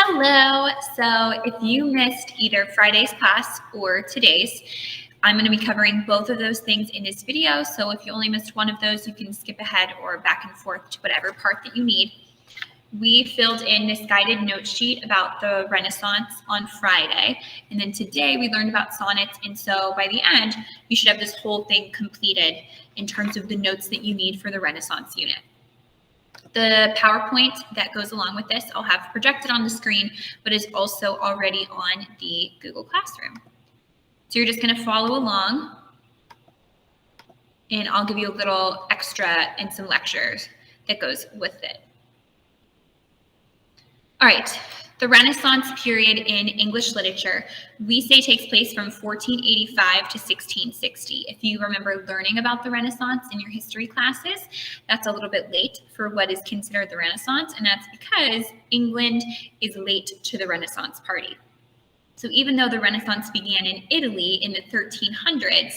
Hello. So if you missed either Friday's class or today's, I'm going to be covering both of those things in this video. So if you only missed one of those, you can skip ahead or back and forth to whatever part that you need. We filled in this guided note sheet about the Renaissance on Friday. And then today we learned about sonnets. And so by the end, you should have this whole thing completed in terms of the notes that you need for the Renaissance unit. The PowerPoint that goes along with this, I'll have projected on the screen, but is also already on the Google Classroom. So you're just going to follow along, and I'll give you a little extra and some lectures that goes with it. All right, the Renaissance period in English literature, we say takes place from 1485 to 1660. If you remember learning about the Renaissance in your history classes, that's a little bit late for what is considered the Renaissance, and that's because England is late to the Renaissance party. So even though the Renaissance began in Italy in the 1300s,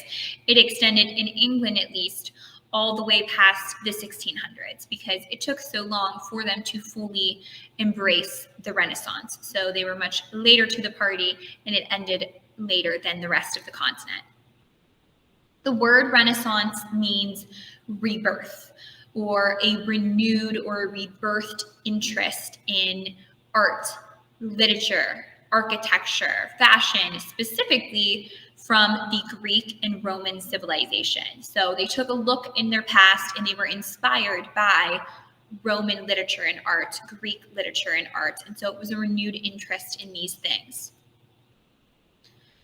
it extended in England at least all the way past the 1600s because it took so long for them to fully embrace the Renaissance. So they were much later to the party, and it ended later than the rest of the continent. The word Renaissance means rebirth, or a renewed or rebirthed interest in art, literature, architecture, fashion, specifically from the Greek and Roman civilization. So they took a look in their past and they were inspired by Roman literature and art, Greek literature and art. And so it was a renewed interest in these things.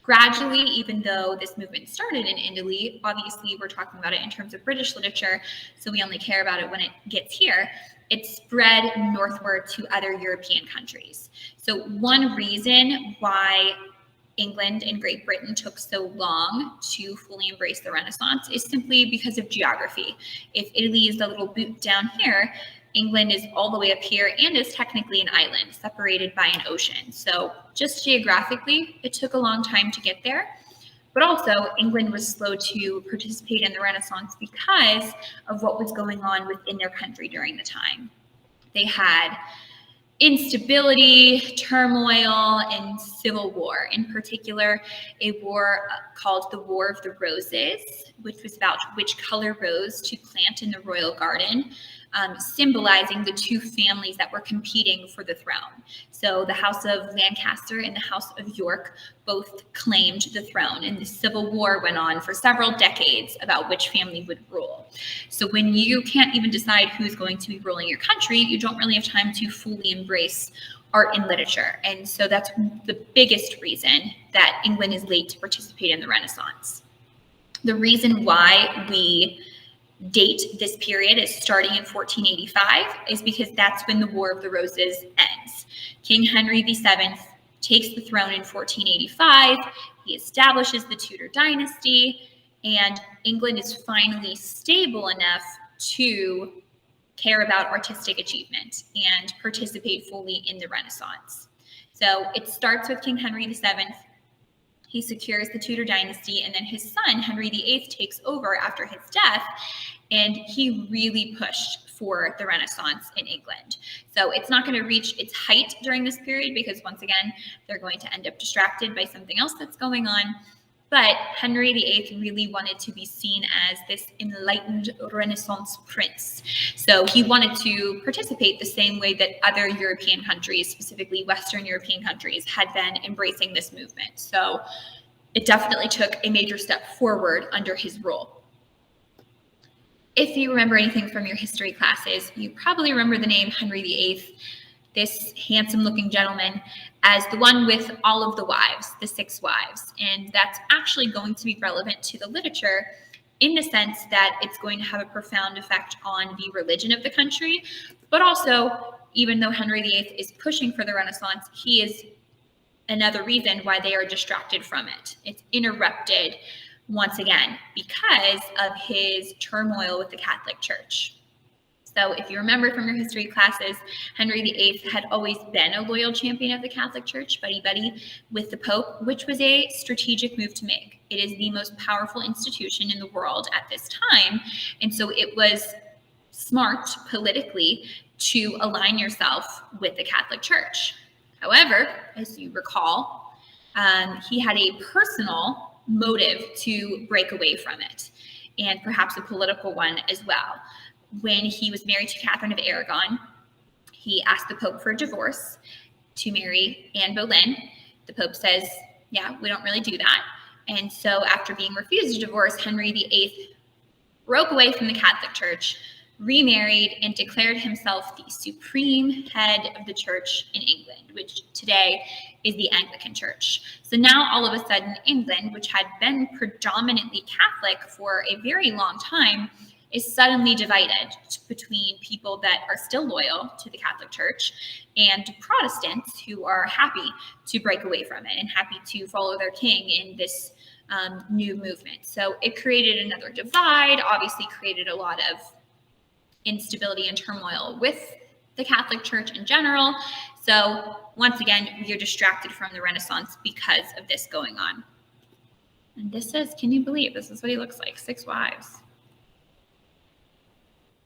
Gradually, even though this movement started in Italy, obviously we're talking about it in terms of British literature, so we only care about it when it gets here, it spread northward to other European countries. So one reason why England and Great Britain took so long to fully embrace the Renaissance is simply because of geography. If Italy is the little boot down here, England is all the way up here and is technically an island separated by an ocean. So just geographically, it took a long time to get there. But also, England was slow to participate in the Renaissance because of what was going on within their country during the time. They had instability, turmoil, and civil war. In particular, a war called the War of the Roses, which was about which color rose to plant in the royal garden, symbolizing the two families that were competing for the throne. So the House of Lancaster and the House of York both claimed the throne, and the civil war went on for several decades about which family would rule. So when you can't even decide who's going to be ruling your country, you don't really have time to fully embrace art and literature. And so that's the biggest reason that England is late to participate in the Renaissance. The reason why we date this period as starting in 1485 is because that's when the War of the Roses ends. King Henry VII takes the throne in 1485. He establishes the Tudor dynasty, and England is finally stable enough to care about artistic achievement and participate fully in the Renaissance. So it starts with King Henry VII. He secures the Tudor dynasty, and then his son, Henry VIII, takes over after his death, and he really pushed for the Renaissance in England. So it's not going to reach its height during this period because, once again, they're going to end up distracted by something else that's going on. But Henry VIII really wanted to be seen as this enlightened Renaissance prince. So he wanted to participate the same way that other European countries, specifically Western European countries, had been embracing this movement. So it definitely took a major step forward under his rule. If you remember anything from your history classes, you probably remember the name Henry VIII, this handsome-looking gentleman, as the one with all of the wives, the 6 wives. And that's actually going to be relevant to the literature in the sense that it's going to have a profound effect on the religion of the country. But also, even though Henry VIII is pushing for the Renaissance, he is another reason why they are distracted from it. It's interrupted once again because of his turmoil with the Catholic Church. So if you remember from your history classes, Henry VIII had always been a loyal champion of the Catholic Church, buddy-buddy with the Pope, which was a strategic move to make. It is the most powerful institution in the world at this time, and so it was smart politically to align yourself with the Catholic Church. However, as you recall, he had a personal motive to break away from it, and perhaps a political one as well. When he was married to Catherine of Aragon, he asked the Pope for a divorce to marry Anne Boleyn. The Pope says, yeah, we don't really do that. And so after being refused a divorce, Henry VIII broke away from the Catholic Church, remarried, and declared himself the supreme head of the church in England, which today is the Anglican Church. So now all of a sudden, England, which had been predominantly Catholic for a very long time, is suddenly divided between people that are still loyal to the Catholic Church and Protestants who are happy to break away from it and happy to follow their king in this new movement. So it created another divide, obviously created a lot of instability and turmoil with the Catholic Church in general. So once again, we are distracted from the Renaissance because of this going on. And this is, can you believe, this is what he looks like, 6 wives.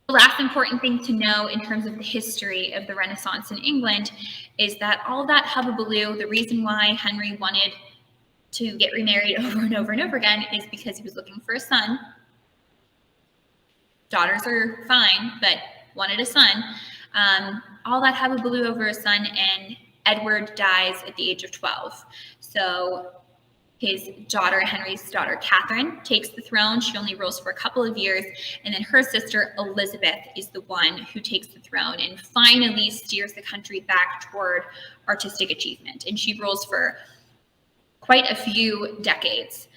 The last important thing to know in terms of the history of the Renaissance in England is that all that hubbubaloo, the reason why Henry wanted to get remarried over and over and over again is because he was looking for a son. Daughters are fine, but wanted a son. All that hubbubaloo over a son, and Edward dies at the age of 12. So his daughter, Henry's daughter, Catherine, takes the throne. She only rules for a couple of years. And then her sister, Elizabeth, is the one who takes the throne and finally steers the country back toward artistic achievement. And she rules for quite a few decades,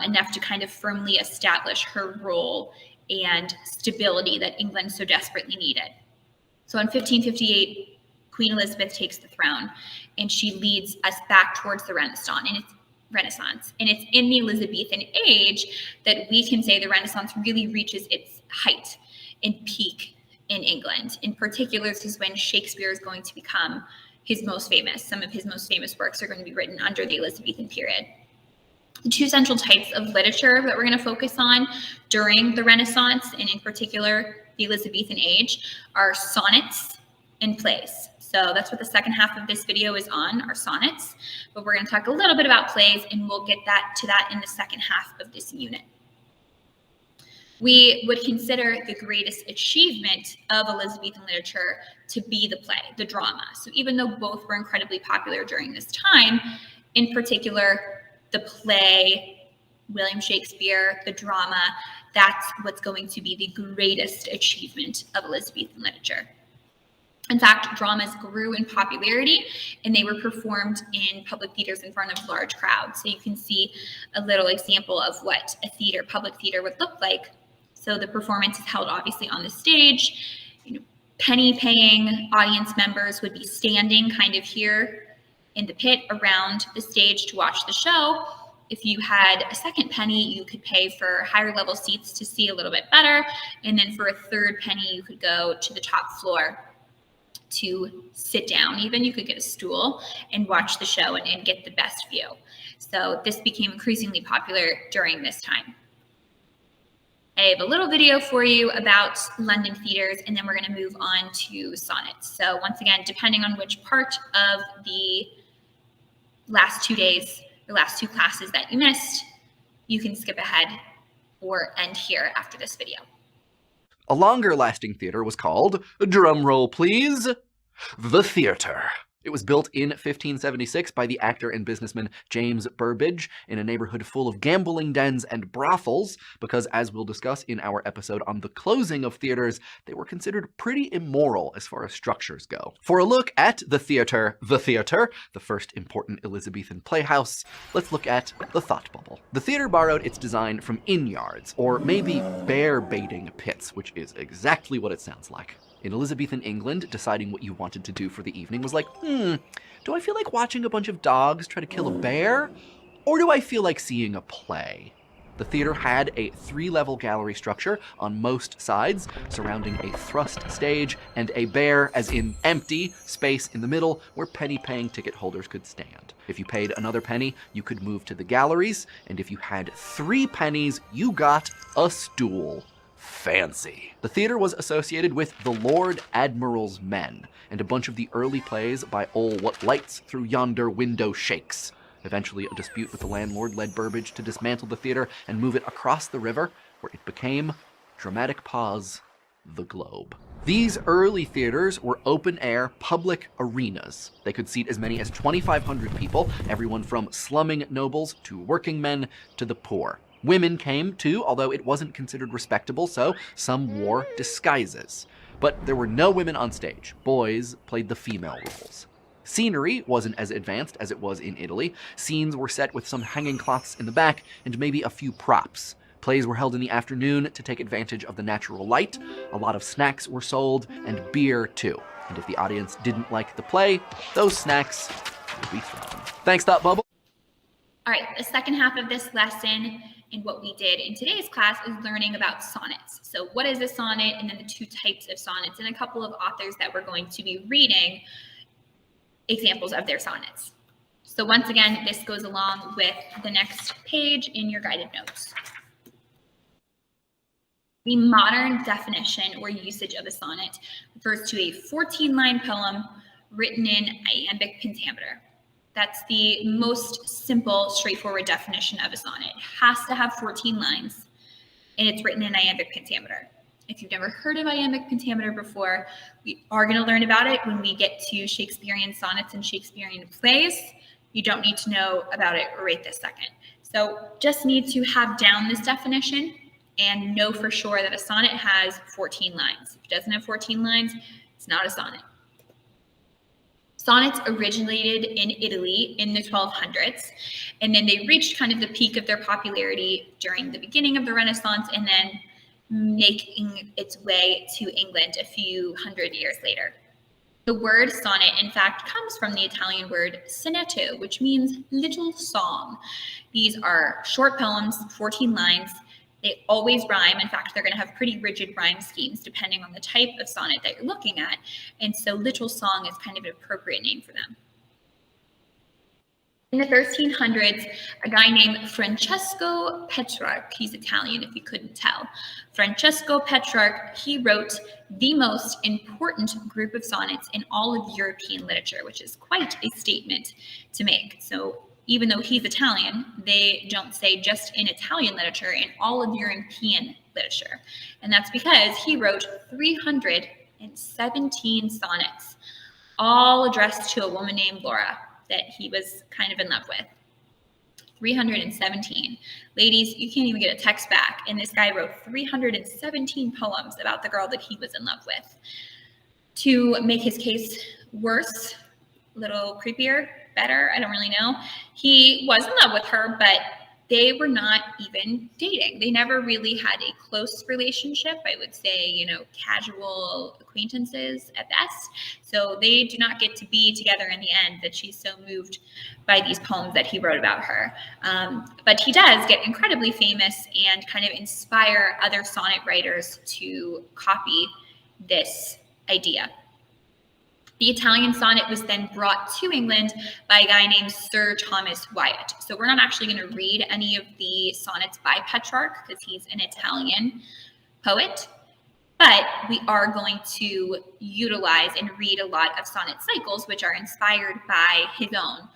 enough to kind of firmly establish her role and stability that England so desperately needed. So in 1558, Queen Elizabeth takes the throne, and she leads us back towards the Renaissance. And it's in the Elizabethan age that we can say the Renaissance really reaches its height and peak in England. In particular, this is when Shakespeare is going to become his most famous. Some of his most famous works are going to be written under the Elizabethan period. The 2 central types of literature that we're going to focus on during the Renaissance, and in particular the Elizabethan age, are sonnets and plays. So that's what the second half of this video is on, our sonnets. But we're going to talk a little bit about plays, and we'll get to that in the second half of this unit. We would consider the greatest achievement of Elizabethan literature to be the play, the drama. So even though both were incredibly popular during this time, in particular, the play, William Shakespeare, the drama, that's what's going to be the greatest achievement of Elizabethan literature. In fact, dramas grew in popularity, and they were performed in public theaters in front of large crowds. So you can see a little example of what a theater, public theater, would look like. So the performance is held obviously on the stage. Penny-paying audience members would be standing kind of here in the pit around the stage to watch the show. If you had a second penny, you could pay for higher level seats to see a little bit better. And then for a third penny, you could go to the top floor to sit down. Even you could get a stool and watch the show and get the best view. So this became increasingly popular during this time. I have a little video for you about London theaters, and then we're going to move on to sonnets. So once again, depending on which part of the last 2 days, the last 2 classes that you missed, you can skip ahead or end here after this video. A longer-lasting theater was called, drumroll please, the theater. It was built in 1576 by the actor and businessman James Burbage in a neighborhood full of gambling dens and brothels, because as we'll discuss in our episode on the closing of theaters, they were considered pretty immoral as far as structures go. For a look at the theater, the first important Elizabethan playhouse, let's look at the thought bubble. The theater borrowed its design from inn yards, or maybe bear baiting pits, which is exactly what it sounds like. In Elizabethan England, deciding what you wanted to do for the evening was like, do I feel like watching a bunch of dogs try to kill a bear? Or do I feel like seeing a play? The theater had a 3-level gallery structure on most sides, surrounding a thrust stage and a bare, as in empty, space in the middle where penny-paying ticket holders could stand. If you paid another penny, you could move to the galleries, and if you had 3 pennies, you got a stool. fancy. The theater was associated with the Lord Admiral's men, and a bunch of the early plays by Ol What Lights Through Yonder Window Shakes. Eventually, a dispute with the landlord led Burbage to dismantle the theater and move it across the river, where it became, dramatic pause, the Globe. These early theaters were open-air, public arenas. They could seat as many as 2,500 people, everyone from slumming nobles to working men to the poor. Women came too, although it wasn't considered respectable, so some wore disguises. But there were no women on stage. Boys played the female roles. Scenery wasn't as advanced as it was in Italy. Scenes were set with some hanging cloths in the back and maybe a few props. Plays were held in the afternoon to take advantage of the natural light. A lot of snacks were sold, and beer too. And if the audience didn't like the play, those snacks would be thrown. Thanks, Thought Bubble. All right, the second half of this lesson and what we did in today's class is learning about sonnets. So what is a sonnet, and then the two types of sonnets, and a couple of authors that we're going to be reading examples of their sonnets. So once again, this goes along with the next page in your guided notes. The modern definition or usage of a sonnet refers to a 14-line poem written in iambic pentameter. That's the most simple, straightforward definition of a sonnet. It has to have 14 lines, and it's written in iambic pentameter. If you've never heard of iambic pentameter before, we are going to learn about it when we get to Shakespearean sonnets and Shakespearean plays. You don't need to know about it right this second. So just need to have down this definition and know for sure that a sonnet has 14 lines. If it doesn't have 14 lines, it's not a sonnet. Sonnets originated in Italy in the 1200s, and then they reached kind of the peak of their popularity during the beginning of the Renaissance, and then making its way to England a few hundred years later. The word sonnet, in fact, comes from the Italian word sonetto, which means little song. These are short poems, 14 lines. They always rhyme. In fact, they're going to have pretty rigid rhyme schemes depending on the type of sonnet that you're looking at. And so little song is kind of an appropriate name for them. In the 1300s, a guy named Francesco Petrarch, he's Italian if you couldn't tell. Francesco Petrarch, he wrote the most important group of sonnets in all of European literature, which is quite a statement to make. So even though he's Italian, they don't say just in Italian literature, in all of European literature. And that's because he wrote 317 sonnets, all addressed to a woman named Laura that he was kind of in love with. 317. Ladies, you can't even get a text back. And this guy wrote 317 poems about the girl that he was in love with. To make his case worse, a little creepier, better, I don't really know, he was in love with her, but they were not even dating. They never really had a close relationship. I would say, casual acquaintances at best. So they do not get to be together in the end, that she's so moved by these poems that he wrote about her. But he does get incredibly famous and kind of inspire other sonnet writers to copy this idea. The Italian sonnet was then brought to England by a guy named Sir Thomas Wyatt. So we're not actually going to read any of the sonnets by Petrarch because he's an Italian poet, but we are going to utilize and read a lot of sonnet cycles, which are inspired by his own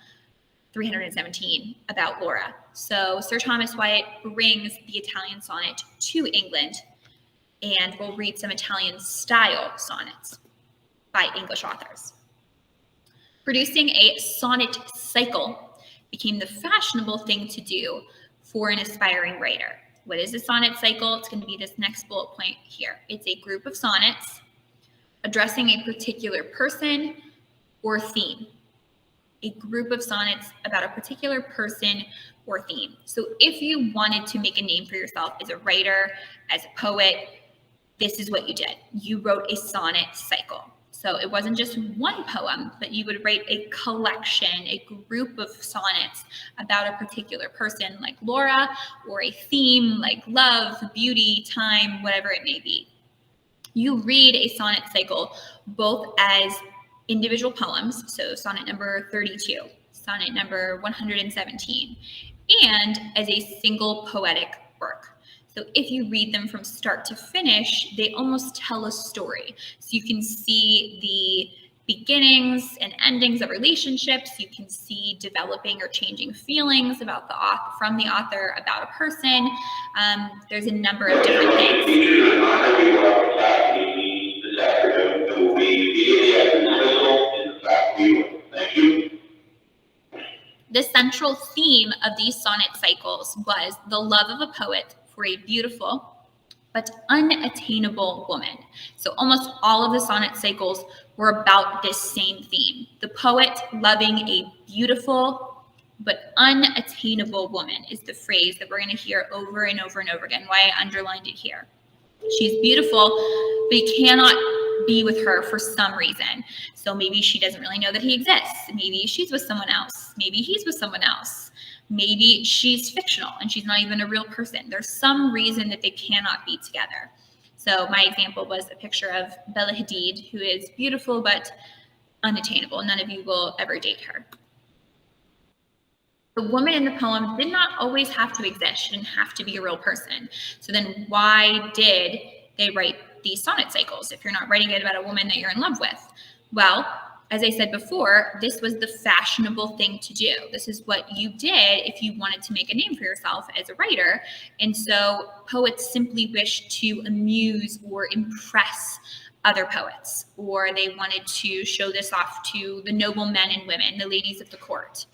317 about Laura. So Sir Thomas Wyatt brings the Italian sonnet to England, and we'll read some Italian style sonnets by English authors. Producing a sonnet cycle became the fashionable thing to do for an aspiring writer. What is a sonnet cycle? It's going to be this next bullet point here. It's a group of sonnets addressing a particular person or theme. A group of sonnets about a particular person or theme. So if you wanted to make a name for yourself as a writer, as a poet, this is what you did. You wrote a sonnet cycle. So it wasn't just one poem, but you would write a collection, a group of sonnets about a particular person like Laura, or a theme like love, beauty, time, whatever it may be. You read a sonnet cycle both as individual poems, so sonnet number 32, sonnet number 117, and as a single poetic work. So if you read them from start to finish, they almost tell a story. So you can see the beginnings and endings of relationships. You can see developing or changing feelings about the author, from the author about a person. There's a number of different things. The central theme of these sonnet cycles was the love of a poet for a beautiful but unattainable woman. So almost all of the sonnet cycles were about this same theme. The poet loving a beautiful but unattainable woman is the phrase that we're going to hear over and over and over again, why I underlined it here. She's beautiful, but he cannot be with her for some reason. So maybe she doesn't really know that he exists. Maybe she's with someone else. Maybe he's with someone else. Maybe she's fictional and she's not even a real person. There's some reason that they cannot be together. So my example was a picture of Bella Hadid, who is beautiful but unattainable. None of you will ever date her. The woman in the poem did not always have to exist. She didn't have to be a real person. So then why did they write these sonnet cycles if you're not writing it about a woman that you're in love with? Well, as I said before, this was the fashionable thing to do. This is what you did if you wanted to make a name for yourself as a writer. And so poets simply wished to amuse or impress other poets, or they wanted to show this off to the noble men and women, the ladies of the court.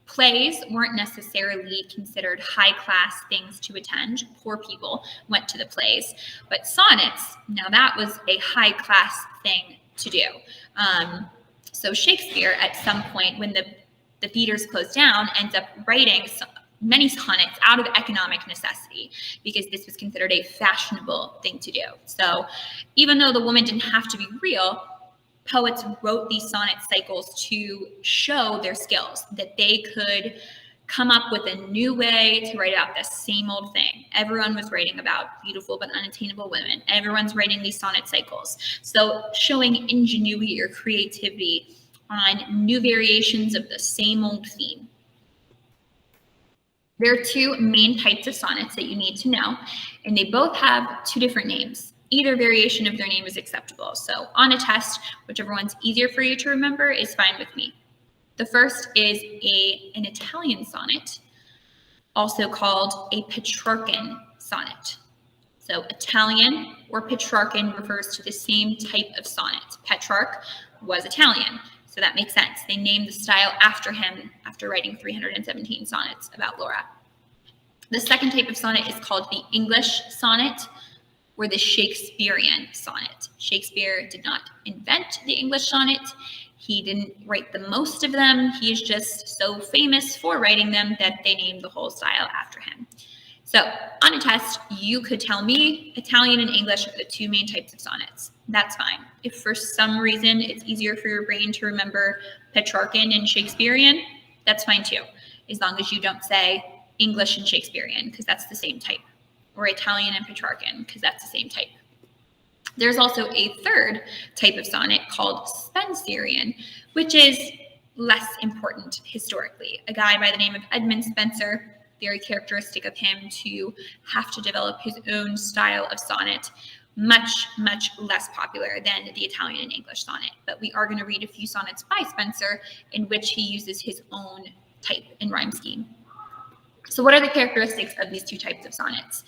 Plays weren't necessarily considered high-class things to attend. Poor people went to the plays. But sonnets, now that was a high-class thing to do. So Shakespeare, at some point, when the theaters closed down, ends up writing many sonnets out of economic necessity because this was considered a fashionable thing to do. So even though the woman didn't have to be real, poets wrote these sonnet cycles to show their skills, that they could come up with a new way to write about the same old thing. Everyone was writing about beautiful but unattainable women. Everyone's writing these sonnet cycles. So showing ingenuity or creativity on new variations of the same old theme. There are two main types of sonnets that you need to know, and they both have two different names. Either variation of their name is acceptable. So on a test, whichever one's easier for you to remember is fine with me. The first is an Italian sonnet, also called a Petrarchan sonnet. So Italian or Petrarchan refers to the same type of sonnet. Petrarch was Italian, so that makes sense. They named the style after him after writing 317 sonnets about Laura. The second type of sonnet is called the English sonnet, or the Shakespearean sonnet. Shakespeare did not invent the English sonnet. He didn't write the most of them. He is just so famous for writing them that they named the whole style after him. So on a test, you could tell me Italian and English are the two main types of sonnets. That's fine. If for some reason it's easier for your brain to remember Petrarchan and Shakespearean, that's fine too, as long as you don't say English and Shakespearean, because that's the same type, or Italian and Petrarchan, because that's the same type. There's also a third type of sonnet called Spenserian, which is less important historically. A guy by the name of Edmund Spenser, very characteristic of him to have to develop his own style of sonnet, much, much less popular than the Italian and English sonnet. But we are going to read a few sonnets by Spenser in which he uses his own type and rhyme scheme. So what are the characteristics of these two types of sonnets?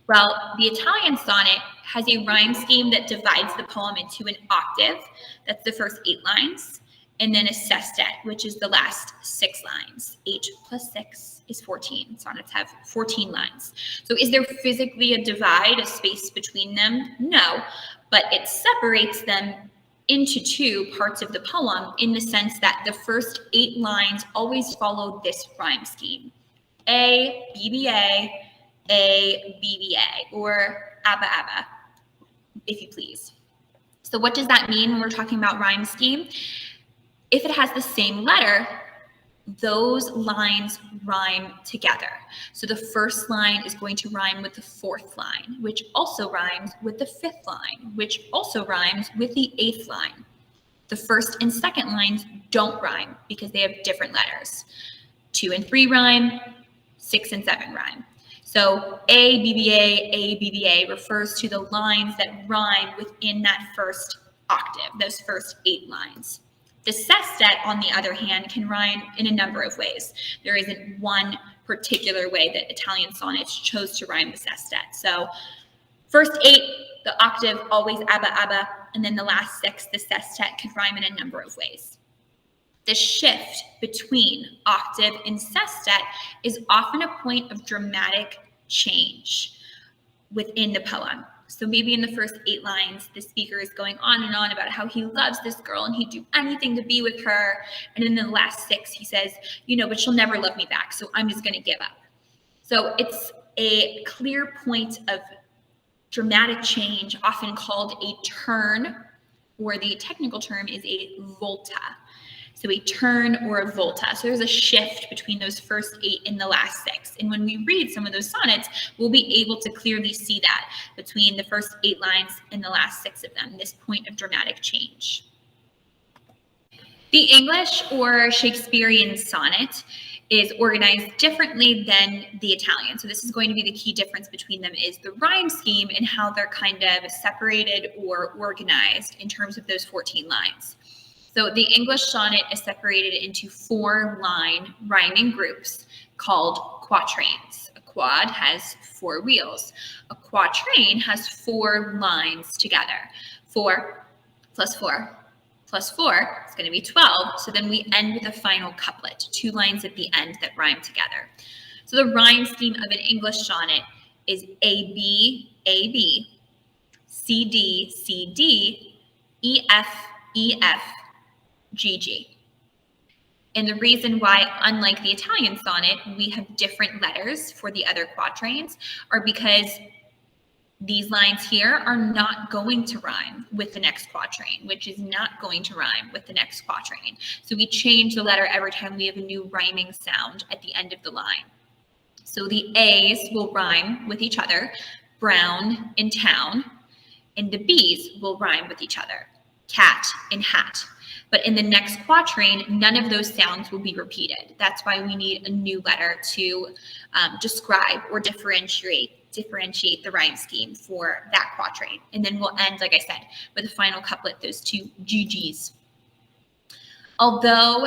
Well, the Italian sonnet has a rhyme scheme that divides the poem into an octave. That's the first 8 lines. And then a sestet, which is the last 6 lines. 8 plus 6 is 14. Sonnets have 14 lines. So is there physically a divide, a space between them? No, but it separates them into 2 parts of the poem in the sense that the first 8 lines always follow this rhyme scheme. A, BBA, A, BBA, or ABBA, ABBA, if you please. So what does that mean when we're talking about rhyme scheme? If it has the same letter, those lines rhyme together. So the first line is going to rhyme with the 4th line, which also rhymes with the 5th line, which also rhymes with the 8th line. The first and second lines don't rhyme because they have different letters. 2 and 3 rhyme, 6 and 7 rhyme. So ABBA refers to the lines that rhyme within that first octave, those first 8 lines. The sestet, on the other hand, can rhyme in a number of ways. There isn't one particular way that Italian sonnets chose to rhyme the sestet. So first 8, the octave, always ABBA, ABBA, and then the last 6, the sestet, could rhyme in a number of ways. The shift between octave and sestet is often a point of dramatic change within the poem. So maybe in the first 8 lines, the speaker is going on and on about how he loves this girl and he'd do anything to be with her. And in the last 6, he says, but she'll never love me back, so I'm just going to give up. So it's a clear point of dramatic change, often called a turn, or the technical term is a volta. So a turn or a volta. So there's a shift between those first 8 and the last 6. And when we read some of those sonnets, we'll be able to clearly see that between the first 8 lines and the last 6 of them, this point of dramatic change. The English or Shakespearean sonnet is organized differently than the Italian. So this is going to be the key difference between them, is the rhyme scheme and how they're kind of separated or organized in terms of those 14 lines. So the English sonnet is separated into 4-line rhyming groups called quatrains. A quad has 4 wheels. A quatrain has 4 lines together. 4 plus 4 plus 4 is going to be 12. So then we end with a final couplet, 2 lines at the end that rhyme together. So the rhyme scheme of an English sonnet is AB, AB, CD, CD, EF, EF, GG. And the reason why, unlike the Italian sonnet, we have different letters for the other quatrains are because these lines here are not going to rhyme with the next quatrain, which is not going to rhyme with the next quatrain. So we change the letter every time we have a new rhyming sound at the end of the line. So the A's will rhyme with each other, brown and town, and the B's will rhyme with each other, cat and hat. But in the next quatrain, none of those sounds will be repeated. That's why we need a new letter to describe or differentiate the rhyme scheme for that quatrain. And then we'll end, like I said, with a final couplet, those 2 GGs. Although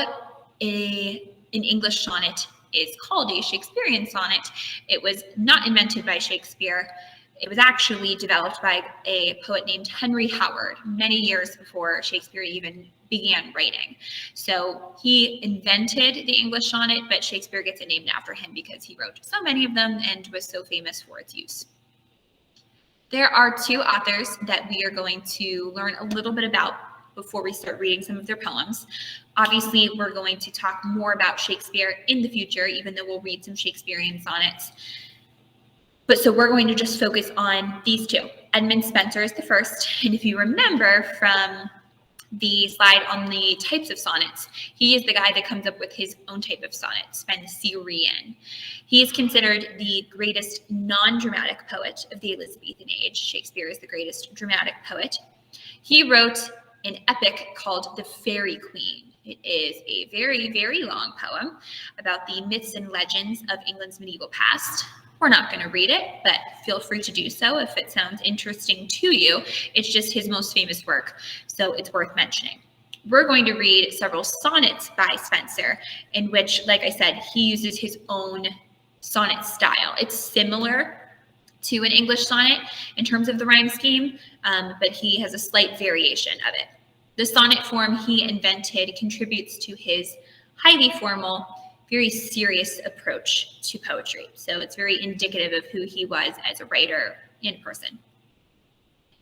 an English sonnet is called a Shakespearean sonnet, it was not invented by Shakespeare. It was actually developed by a poet named Henry Howard many years before Shakespeare even began writing. So he invented the English sonnet, but Shakespeare gets it named after him because he wrote so many of them and was so famous for its use. There are 2 authors that we are going to learn a little bit about before we start reading some of their poems. Obviously, we're going to talk more about Shakespeare in the future, even though we'll read some Shakespearean sonnets. But so we're going to just focus on these 2. Edmund Spenser is the first. And if you remember from the slide on the types of sonnets, he is the guy that comes up with his own type of sonnet, Spenserian. He is considered the greatest non-dramatic poet of the Elizabethan age. Shakespeare is the greatest dramatic poet. He wrote an epic called The Faerie Queen. It is a very, very long poem about the myths and legends of England's medieval past. We're not going to read it, but feel free to do so if it sounds interesting to you. It's just his most famous work, so it's worth mentioning. We're going to read several sonnets by Spenser, in which, like I said, he uses his own sonnet style. It's similar to an English sonnet in terms of the rhyme scheme, but he has a slight variation of it. The sonnet form he invented contributes to his highly formal, very serious approach to poetry. So it's very indicative of who he was as a writer in person.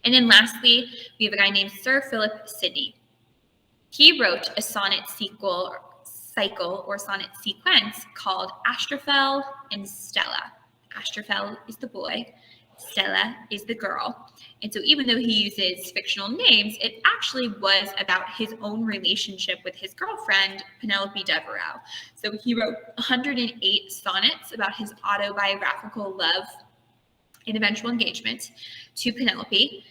And then lastly, we have a guy named Sir Philip Sidney. He wrote a sonnet cycle or sonnet sequence called Astrophel and Stella. Astrophel is the boy, Stella is the girl. And so even though he uses fictional names, it actually was about his own relationship with his girlfriend, Penelope Devereux. So he wrote 108 sonnets about his autobiographical love and eventual engagement to Penelope.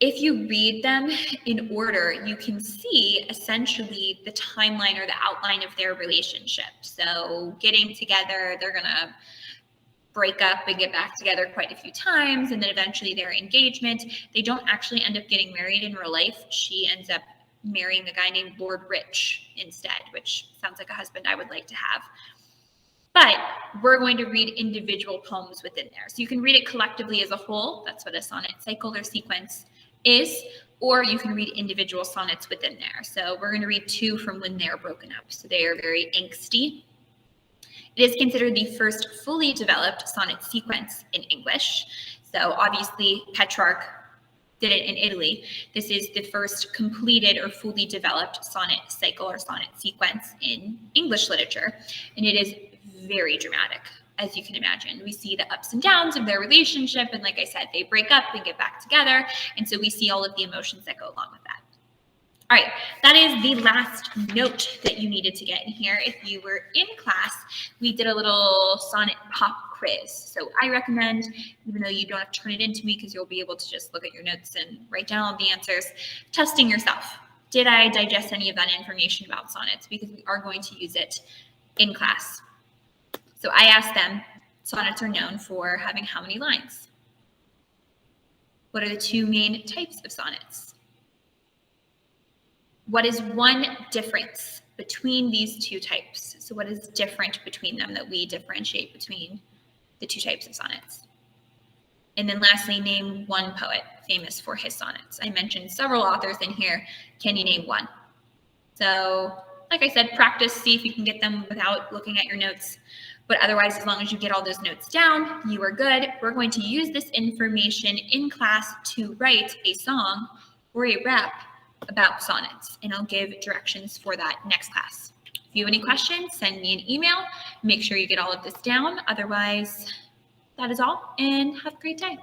If you read them in order, you can see essentially the timeline or the outline of their relationship. So getting together, they're going to break up and get back together quite a few times, and then eventually their engagement. They don't actually end up getting married in real life. She ends up marrying a guy named Lord Rich instead, which sounds like a husband I would like to have. But we're going to read individual poems within there. So you can read it collectively as a whole. That's what a sonnet cycle or sequence is. Or you can read individual sonnets within there. So we're going to read two from when they're broken up. So they are very angsty. It is considered the first fully developed sonnet sequence in English. So obviously Petrarch did it in Italy. This is the first completed or fully developed sonnet cycle or sonnet sequence in English literature. And it is very dramatic, as you can imagine. We see the ups and downs of their relationship. And like I said, they break up and get back together. And so we see all of the emotions that go along with that. All right, that is the last note that you needed to get in here. If you were in class, we did a little sonnet pop quiz. So I recommend, even though you don't have to turn it into me because you'll be able to just look at your notes and write down all the answers, testing yourself. Did I digest any of that information about sonnets? Because we are going to use it in class. So I asked them, sonnets are known for having how many lines? What are the two main types of sonnets? What is one difference between these two types? So what is different between them that we differentiate between the two types of sonnets? And then lastly, name one poet famous for his sonnets. I mentioned several authors in here. Can you name one? So like I said, practice, see if you can get them without looking at your notes. But otherwise, as long as you get all those notes down, you are good. We're going to use this information in class to write a song or a rap about sonnets, and I'll give directions for that next class. If you have any questions, send me an email. Make sure you get all of this down. Otherwise, that is all, and have a great day.